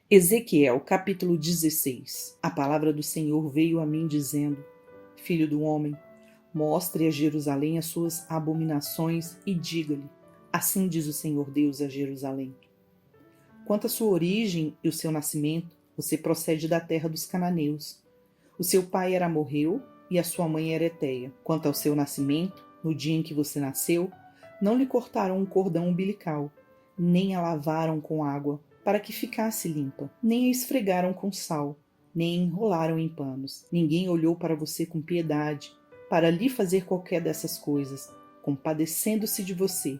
Ezequiel, capítulo 16. A palavra do Senhor veio a mim dizendo: Filho do homem, mostre a Jerusalém as suas abominações e diga-lhe: assim diz o Senhor Deus a Jerusalém. Quanto à sua origem e o seu nascimento, você procede da terra dos cananeus. O seu pai era amorreu e a sua mãe era heteia. Quanto ao seu nascimento, no dia em que você nasceu, não lhe cortaram um cordão umbilical, nem a lavaram com água, para que ficasse limpa, nem a esfregaram com sal, nem a enrolaram em panos. Ninguém olhou para você com piedade, para lhe fazer qualquer dessas coisas, compadecendo-se de você.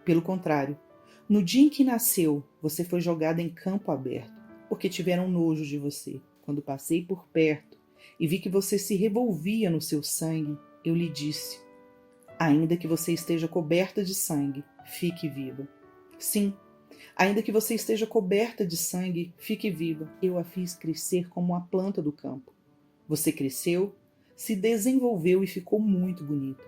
Pelo contrário, no dia em que nasceu, você foi jogada em campo aberto, porque tiveram nojo de você. Quando passei por perto e vi que você se revolvia no seu sangue, eu lhe disse: ainda que você esteja coberta de sangue, fique viva. Sim, ainda que você esteja coberta de sangue, fique viva. Eu a fiz crescer como a planta do campo. Você cresceu, se desenvolveu e ficou muito bonita.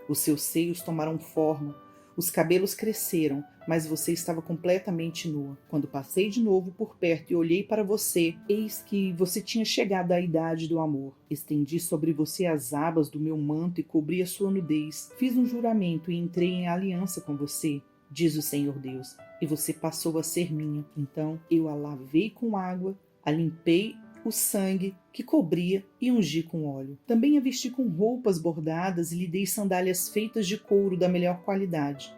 Os seus seios tomaram forma, os cabelos cresceram, mas você estava completamente nua. Quando passei de novo por perto e olhei para você, eis que você tinha chegado à idade do amor. Estendi sobre você as abas do meu manto e cobri a sua nudez. Fiz um juramento e entrei em aliança com você, diz o Senhor Deus, e você passou a ser minha. Então eu a lavei com água, a limpei o sangue que cobria e ungi com óleo. Também a vesti com roupas bordadas e lhe dei sandálias feitas de couro da melhor qualidade.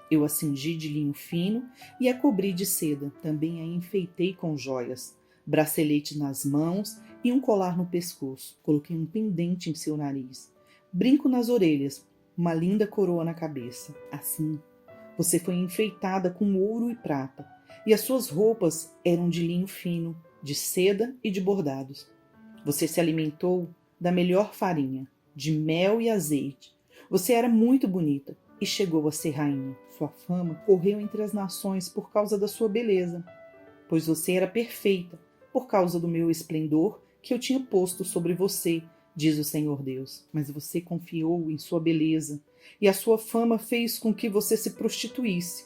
Eu a cingi de linho fino e a cobri de seda. Também a enfeitei com joias, bracelete nas mãos e um colar no pescoço. Coloquei um pendente em seu nariz, brinco nas orelhas, uma linda coroa na cabeça. Assim, você foi enfeitada com ouro e prata, e as suas roupas eram de linho fino, de seda e de bordados. Você se alimentou da melhor farinha, de mel e azeite. Você era muito bonita e chegou a ser rainha. Sua fama correu entre as nações por causa da sua beleza, pois você era perfeita por causa do meu esplendor que eu tinha posto sobre você, diz o Senhor Deus. Mas você confiou em sua beleza, e a sua fama fez com que você se prostituísse,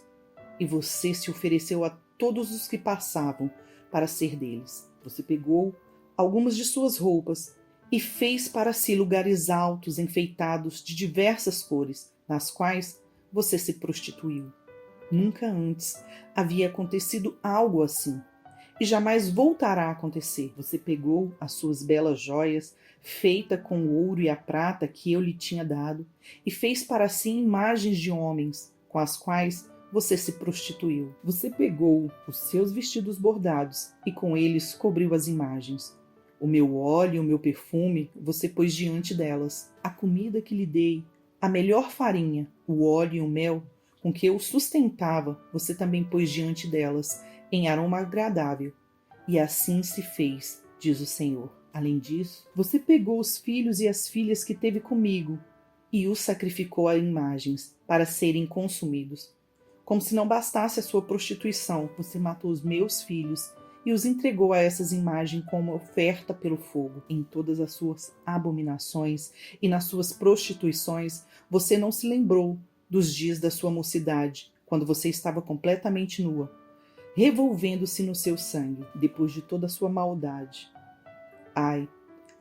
e você se ofereceu a todos os que passavam para ser deles. Você pegou algumas de suas roupas e fez para si lugares altos enfeitados de diversas cores, nas quais você se prostituiu. Nunca antes havia acontecido algo assim, e jamais voltará a acontecer. Você pegou as suas belas joias, feita com o ouro e a prata que eu lhe tinha dado, e fez para si imagens de homens, com as quais você se prostituiu. Você pegou os seus vestidos bordados e com eles cobriu as imagens. O meu óleo e o meu perfume você pôs diante delas. A comida que lhe dei, a melhor farinha, o óleo e o mel com que eu sustentava, você também pôs diante delas, em aroma agradável. E assim se fez, diz o Senhor. Além disso, você pegou os filhos e as filhas que teve comigo e os sacrificou a imagens para serem consumidos. Como se não bastasse a sua prostituição, você matou os meus filhos e os entregou a essas imagens como oferta pelo fogo. Em todas as suas abominações e nas suas prostituições, você não se lembrou dos dias da sua mocidade, quando você estava completamente nua, revolvendo-se no seu sangue, depois de toda a sua maldade. Ai,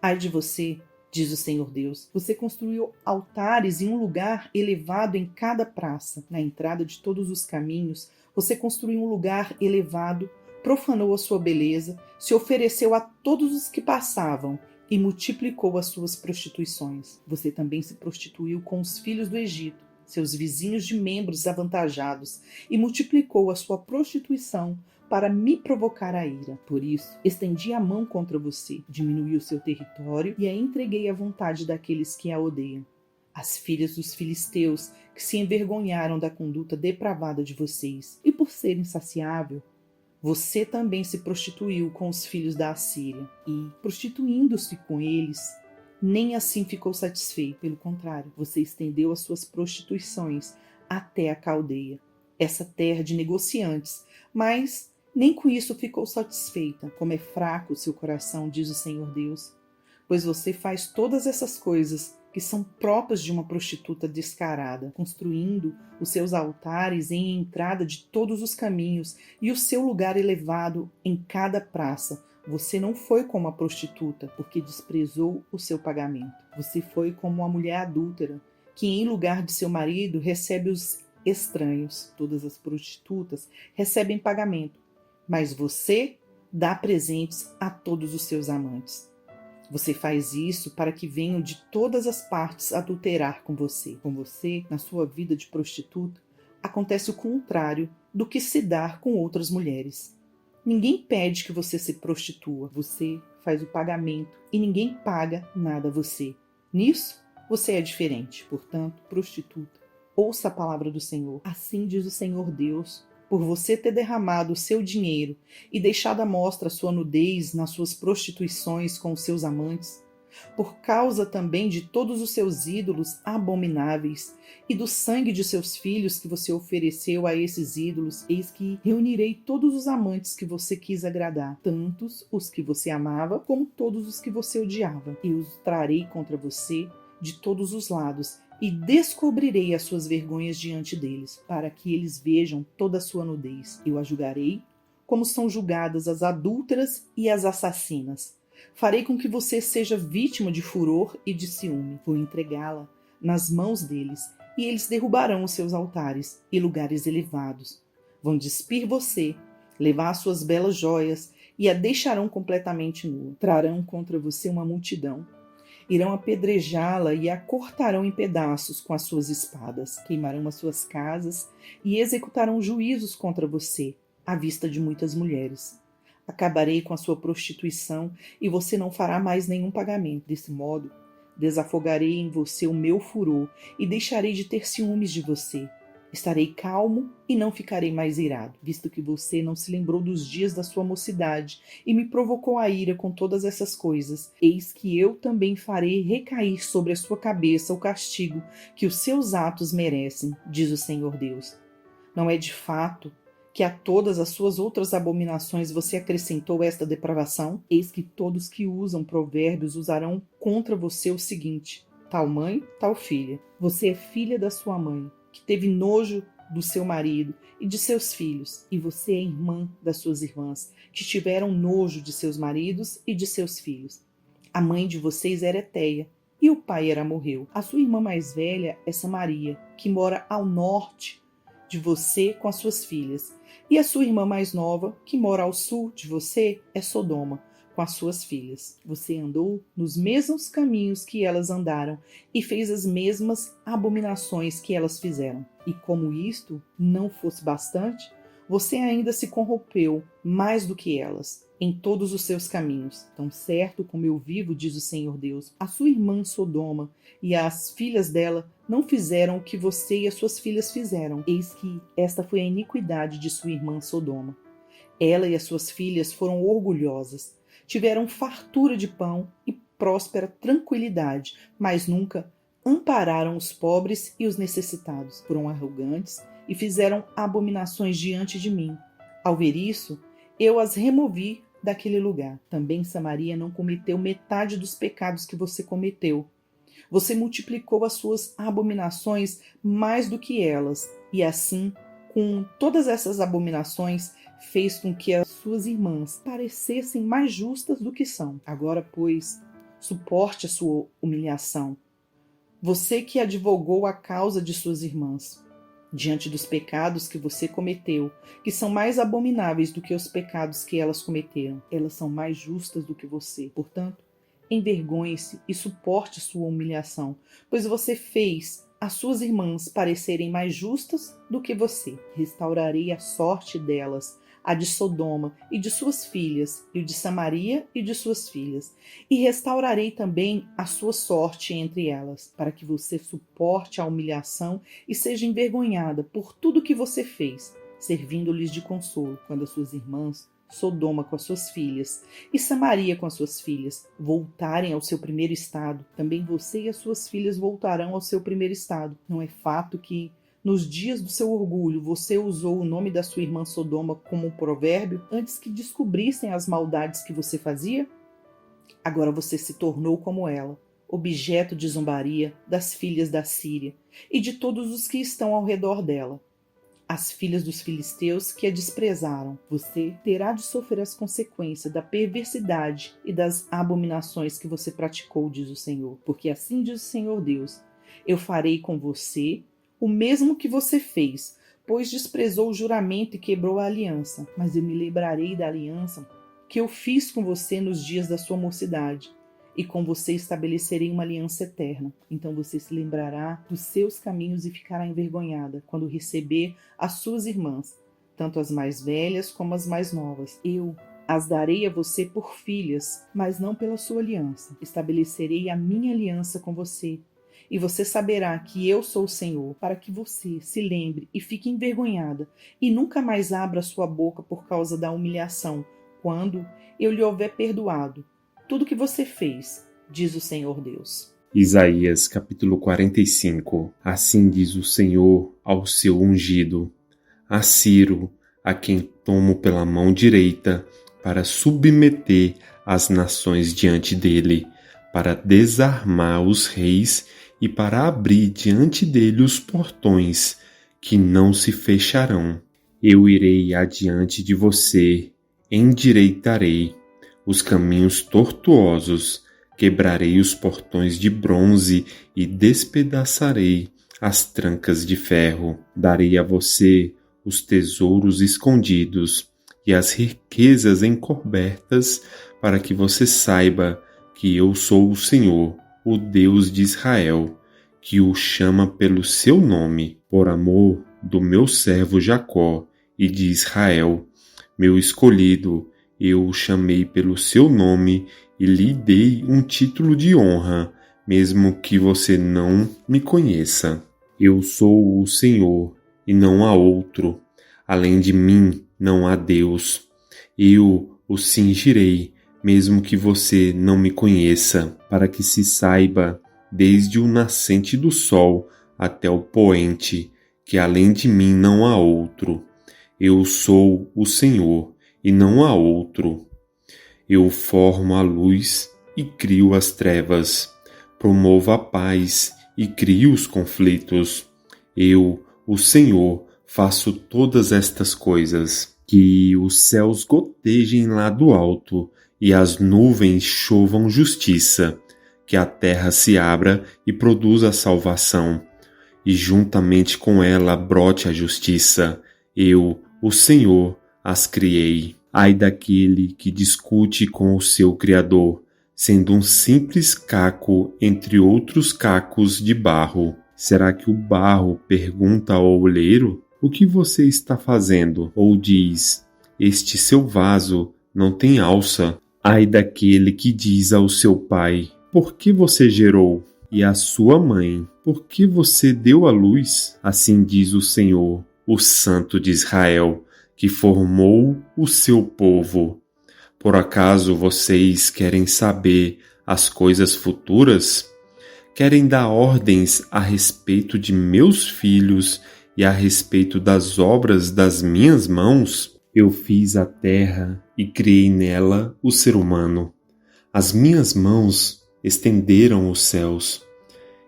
ai de você, diz o Senhor Deus, você construiu altares em um lugar elevado em cada praça. Na entrada de todos os caminhos, você construiu um lugar elevado, profanou a sua beleza, se ofereceu a todos os que passavam e multiplicou as suas prostituições. Você também se prostituiu com os filhos do Egito, seus vizinhos de membros avantajados, e multiplicou a sua prostituição para me provocar a ira. Por isso, estendi a mão contra você, diminuí o seu território e a entreguei à vontade daqueles que a odeiam. As filhas dos filisteus, que se envergonharam da conduta depravada de vocês, e por ser insaciável, você também se prostituiu com os filhos da Assíria, e, prostituindo-se com eles, nem assim ficou satisfeito. Pelo contrário, você estendeu as suas prostituições até a Caldeia, essa terra de negociantes, mas nem com isso ficou satisfeita. Como é fraco o seu coração, diz o Senhor Deus. pois você faz todas essas coisas que são próprias de uma prostituta descarada, construindo os seus altares em entrada de todos os caminhos e o seu lugar elevado em cada praça. Você não foi como a prostituta, porque desprezou o seu pagamento. Você foi como uma mulher adúltera, que em lugar de seu marido recebe os estranhos. Todas as prostitutas recebem pagamento, mas você dá presentes a todos os seus amantes. Você faz isso para que venham de todas as partes adulterar com você. Com você, na sua vida de prostituta, acontece o contrário do que se dá com outras mulheres. Ninguém pede que você se prostitua, você faz o pagamento e ninguém paga nada a você. Nisso, você é diferente. Portanto, prostituta, ouça a palavra do Senhor. Assim diz o Senhor Deus: por você ter derramado o seu dinheiro e deixado à mostra sua nudez nas suas prostituições com os seus amantes, por causa também de todos os seus ídolos abomináveis e do sangue de seus filhos que você ofereceu a esses ídolos, eis que reunirei todos os amantes que você quis agradar, tantos os que você amava como todos os que você odiava, e os trarei contra você de todos os lados, e descobrirei as suas vergonhas diante deles, para que eles vejam toda a sua nudez. Eu a julgarei como são julgadas as adúlteras e as assassinas. Farei com que você seja vítima de furor e de ciúme. Vou entregá-la nas mãos deles, e eles derrubarão os seus altares e lugares elevados. Vão despir você, levar as suas belas joias, e a deixarão completamente nua. Trarão contra você uma multidão. Irão apedrejá-la e a cortarão em pedaços com as suas espadas. Queimarão as suas casas e executarão juízos contra você, à vista de muitas mulheres. Acabarei com a sua prostituição e você não fará mais nenhum pagamento. Desse modo, desafogarei em você o meu furor e deixarei de ter ciúmes de você. Estarei calmo e não ficarei mais irado, visto que você não se lembrou dos dias da sua mocidade e me provocou a ira com todas essas coisas. Eis que eu também farei recair sobre a sua cabeça o castigo que os seus atos merecem, diz o Senhor Deus. Não é de fato que a todas as suas outras abominações você acrescentou esta depravação? Eis que todos que usam provérbios usarão contra você o seguinte: tal mãe, tal filha. Você é filha da sua mãe, que teve nojo do seu marido e de seus filhos, e você é irmã das suas irmãs, que tiveram nojo de seus maridos e de seus filhos. A mãe de vocês era Eteia, e o pai era Morreu. A sua irmã mais velha é Samaria, que mora ao norte de você com as suas filhas, e a sua irmã mais nova, que mora ao sul de você, é Sodoma, com as suas filhas. Você andou nos mesmos caminhos que elas andaram e fez as mesmas abominações que elas fizeram. E como isto não fosse bastante, você ainda se corrompeu mais do que elas em todos os seus caminhos. Tão certo como eu vivo, diz o Senhor Deus, a sua irmã Sodoma e as filhas dela não fizeram o que você e as suas filhas fizeram. Eis que esta foi a iniquidade de sua irmã Sodoma. Ela e as suas filhas foram orgulhosas, tiveram fartura de pão e próspera tranquilidade, mas nunca ampararam os pobres e os necessitados. Foram arrogantes e fizeram abominações diante de mim. Ao ver isso, eu as removi daquele lugar. Também Samaria não cometeu metade dos pecados que você cometeu. Você multiplicou as suas abominações mais do que elas, e assim, com todas essas abominações, fez com que as suas irmãs parecessem mais justas do que são. Agora, pois, suporte a sua humilhação. Você que advogou a causa de suas irmãs, diante dos pecados que você cometeu, que são mais abomináveis do que os pecados que elas cometeram. Elas são mais justas do que você. Portanto, envergonhe-se e suporte sua humilhação, pois você fez as suas irmãs parecerem mais justas do que você. Restaurarei a sorte delas, a de Sodoma e de suas filhas, e o de Samaria e de suas filhas. E restaurarei também a sua sorte entre elas, para que você suporte a humilhação e seja envergonhada por tudo que você fez, servindo-lhes de consolo, quando as suas irmãs, Sodoma com as suas filhas e Samaria com as suas filhas, voltarem ao seu primeiro estado. Também você e as suas filhas voltarão ao seu primeiro estado. Não é fato que nos dias do seu orgulho, você usou o nome da sua irmã Sodoma como um provérbio antes que descobrissem as maldades que você fazia? Agora você se tornou como ela, objeto de zombaria das filhas da Síria e de todos os que estão ao redor dela. As filhas dos filisteus que a desprezaram. Você terá de sofrer as consequências da perversidade e das abominações que você praticou, diz o Senhor. Porque assim diz o Senhor Deus: eu farei com você o mesmo que você fez, pois desprezou o juramento e quebrou a aliança. Mas eu me lembrarei da aliança que eu fiz com você nos dias da sua mocidade, e com você estabelecerei uma aliança eterna. Então você se lembrará dos seus caminhos e ficará envergonhada quando receber as suas irmãs, tanto as mais velhas como as mais novas. Eu as darei a você por filhas, mas não pela sua aliança. Estabelecerei a minha aliança com você, e você saberá que eu sou o Senhor, para que você se lembre e fique envergonhada, e nunca mais abra sua boca por causa da humilhação, quando eu lhe houver perdoado tudo que você fez, diz o Senhor Deus. Isaías capítulo 45. Assim diz o Senhor ao seu ungido, a Ciro, a quem tomo pela mão direita, para submeter as nações diante dele, para desarmar os reis e para abrir diante dele os portões, que não se fecharão. Eu irei adiante de você, endireitarei os caminhos tortuosos, quebrarei os portões de bronze e despedaçarei as trancas de ferro. Darei a você os tesouros escondidos e as riquezas encobertas, para que você saiba que eu sou o Senhor, o Deus de Israel, que o chama pelo seu nome, por amor do meu servo Jacó e de Israel, meu escolhido. Eu o chamei pelo seu nome e lhe dei um título de honra, mesmo que você não me conheça. Eu sou o Senhor, e não há outro. Além de mim, não há Deus. Eu o cingirei, mesmo que você não me conheça, para que se saiba, desde o nascente do sol até o poente, que além de mim não há outro. Eu sou o Senhor, e não há outro. Eu formo a luz e crio as trevas, promovo a paz e crio os conflitos. Eu, o Senhor, faço todas estas coisas. Que os céus gotejem lá do alto e as nuvens chovam justiça, que a terra se abra e produza a salvação, e juntamente com ela brote a justiça. Eu, o Senhor, as criei. Ai daquele que discute com o seu Criador, sendo um simples caco entre outros cacos de barro. Será que o barro pergunta ao oleiro: o que você está fazendo? Ou diz: este seu vaso não tem alça. Ai daquele que diz ao seu pai: por que você gerou? E à sua mãe: por que você deu à luz? Assim diz o Senhor, o Santo de Israel, que formou o seu povo. Por acaso vocês querem saber as coisas futuras? Querem dar ordens a respeito de meus filhos e a respeito das obras das minhas mãos? Eu fiz a terra e criei nela o ser humano. As minhas mãos estenderam os céus,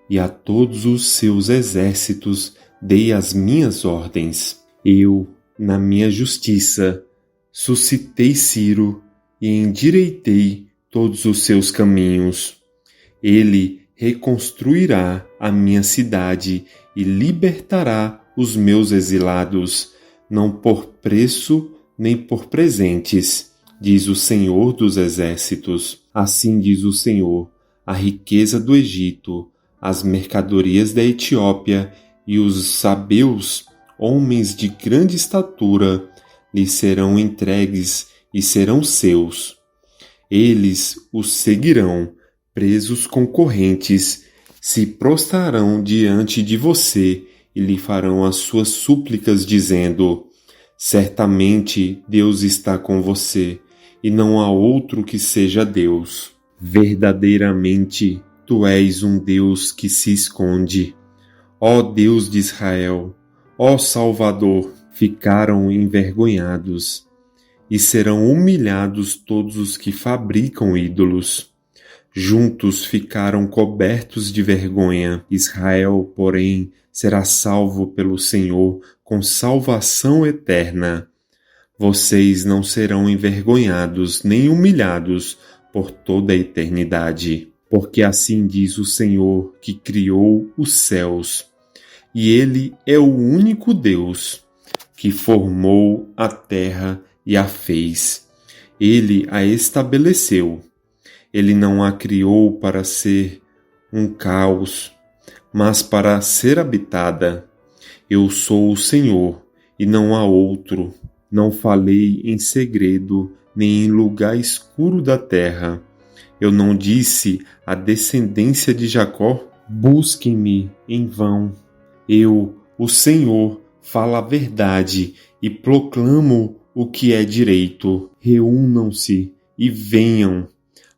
e a todos os seus exércitos dei as minhas ordens. Eu, na minha justiça, suscitei Ciro e endireitei todos os seus caminhos. Ele reconstruirá a minha cidade e libertará os meus exilados, não por preço nem por presentes, diz o Senhor dos Exércitos. Assim diz o Senhor: a riqueza do Egito, as mercadorias da Etiópia e os sabeus, homens de grande estatura, lhes serão entregues e serão seus. Eles os seguirão, presos com correntes, se prostrarão diante de você e lhe farão as suas súplicas, dizendo: certamente Deus está com você, e não há outro que seja Deus. Verdadeiramente, tu és um Deus que se esconde. Ó Deus de Israel, ó Salvador, ficaram envergonhados, e serão humilhados todos os que fabricam ídolos. Juntos ficaram cobertos de vergonha. Israel, porém, será salvo pelo Senhor com salvação eterna. Vocês não serão envergonhados nem humilhados por toda a eternidade. Porque assim diz o Senhor que criou os céus. E Ele é o único Deus que formou a terra e a fez. Ele a estabeleceu. Ele não a criou para ser um caos, mas para ser habitada. Eu sou o Senhor, e não há outro. Não falei em segredo, nem em lugar escuro da terra. Eu não disse à descendência de Jacó: busquem-me em vão. Eu, o Senhor, falo a verdade e proclamo o que é direito. Reúnam-se e venham.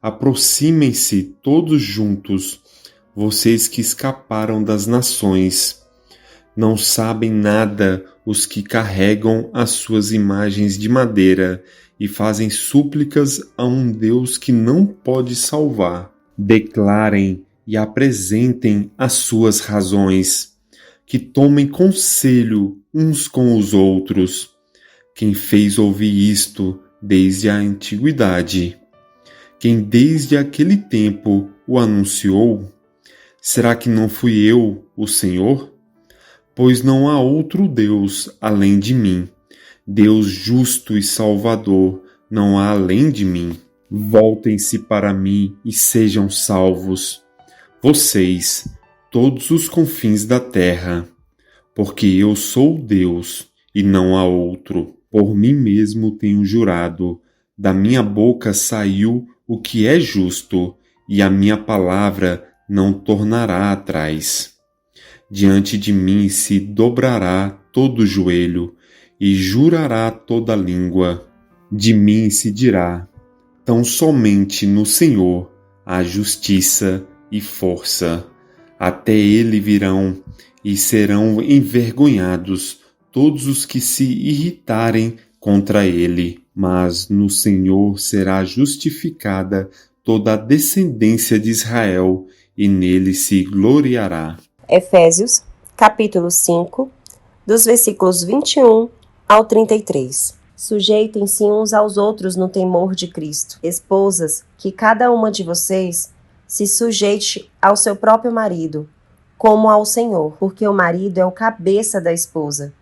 Aproximem-se todos juntos, vocês que escaparam das nações. Não sabem nada os que carregam as suas imagens de madeira e fazem súplicas a um Deus que não pode salvar. Declarem e apresentem as suas razões, que tomem conselho uns com os outros. Quem fez ouvir isto desde a antiguidade? Quem desde aquele tempo o anunciou? Será que não fui eu, o Senhor? Pois não há outro Deus além de mim. Deus justo e salvador não há além de mim. Voltem-se para mim e sejam salvos, vocês, todos os confins da terra, porque eu sou Deus e não há outro. Por mim mesmo tenho jurado, da minha boca saiu o que é justo, e a minha palavra não tornará atrás. Diante de mim se dobrará todo o joelho, e jurará toda a língua. De mim se dirá: tão somente no Senhor há justiça e força. Até ele virão, e serão envergonhados todos os que se irritarem contra ele. Mas no Senhor será justificada toda a descendência de Israel, e nele se gloriará. Efésios, capítulo 5, dos versículos 21 ao 33. Sujeitem-se uns aos outros no temor de Cristo. Esposas, que cada uma de vocês se sujeite ao seu próprio marido, como ao Senhor, porque o marido é o cabeça da esposa,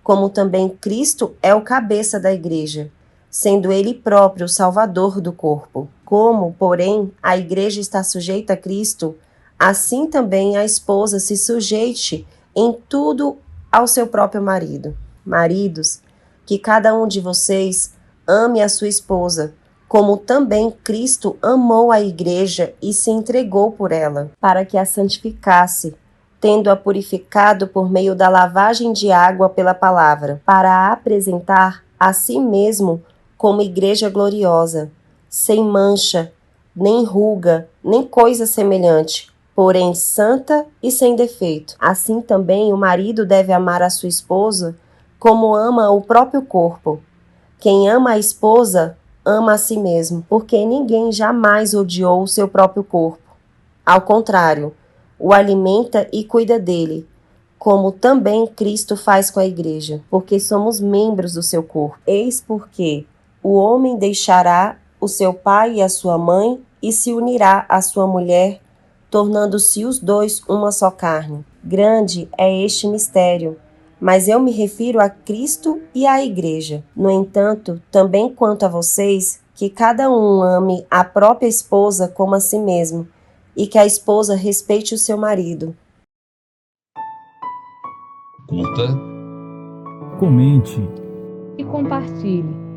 como também Cristo é o cabeça da igreja, sendo ele próprio o salvador do corpo. Como, porém, a igreja está sujeita a Cristo, assim também a esposa se sujeite em tudo ao seu próprio marido. Maridos, que cada um de vocês ame a sua esposa, como também Cristo amou a igreja e se entregou por ela, para que a santificasse, tendo-a purificado por meio da lavagem de água pela palavra, para a apresentar a si mesmo como igreja gloriosa, sem mancha, nem ruga, nem coisa semelhante, porém santa e sem defeito. Assim também o marido deve amar a sua esposa como ama o próprio corpo. Quem ama a esposa, ama a si mesmo, porque ninguém jamais odiou o seu próprio corpo. Ao contrário, o alimenta e cuida dele, como também Cristo faz com a igreja, porque somos membros do seu corpo. Eis porque o homem deixará o seu pai e a sua mãe e se unirá à sua mulher, tornando-se os dois uma só carne. Grande é este mistério, mas eu me refiro a Cristo e à igreja. No entanto, também quanto a vocês, que cada um ame a própria esposa como a si mesmo, e que a esposa respeite o seu marido. Curta, comente e compartilhe.